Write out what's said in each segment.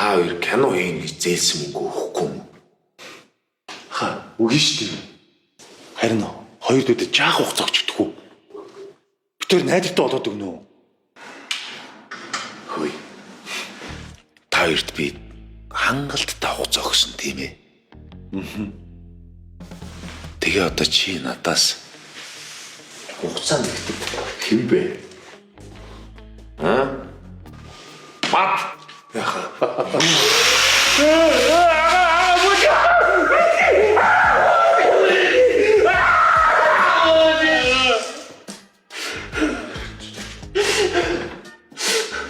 та хоёр кино хийн гэж зээлсэн мөнгө өгөхгүй юм. Үгүй шүү дээ. Харин хоёр дэд жаах хугацаа өгчдөг үү? Бид тэр найдагтай болоод өгнө үү? Хөөе. Та хоёрт би хангалттай хугацаа өгсөн тийм ээ. Тэгээ одоо чи надаас хугацаа нэгтгэв хэв бэ? Бат.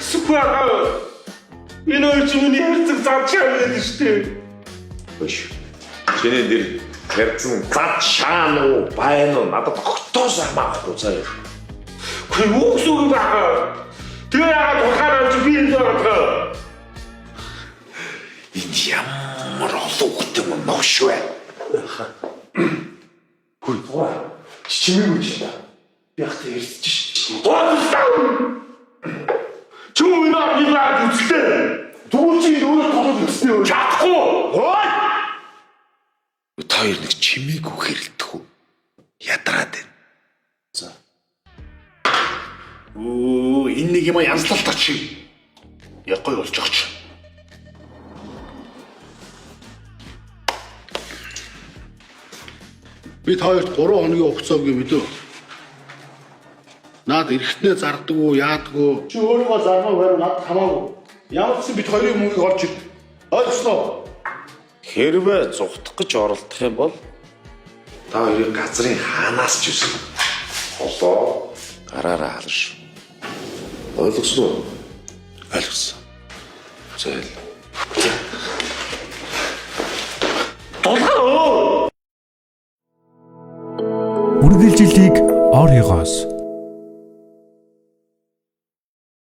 Супер. Энэ хоёр чиний хэрцэг завчаа гэдэг штеп. Өш. Чиний нэр хэрцэн зад шаан уу байн уу надад огтоос хамаахгүй заяа. Хөөе үгс үг байгаа. Тэгээ яагаад ухаарч би энэ байгаа. Энд ямар олон хүнтэй юм ногш вэ? Хөөе зураа. Чимээгүй ч юм. Би хатаа ярьж шээ. Чүм наа би лаа үстэй. Түгүүл чи өөрөө толгой өстэй үү? Чадахгүй. Хөөе. Та хоёр нэг чимээгүй хэрэлдэх үү? Ядраад байна. За. Энэ нэг юм янзлалт чи. Яг гой болж байгаа ч. Би та хоёрт 3 хоногийн хугацаа өгье мэдөө. Наад эрэхтнээ зардаг уу, яадаг уу? Чи өөрөө зармаа барь надад хамаагүй. Ямар ч бид хоёрын мөнгийг олж ир. Ойлгосноо? Хэрвээ зүхтах гэж оролдох юм бол та хоёрын газрын хаанаас ч үсэн. Холоо гараараа халш. Ойлгосноо? Ойлгосон. Зээл. Толгоо. Үргэлжилтийг оройгоос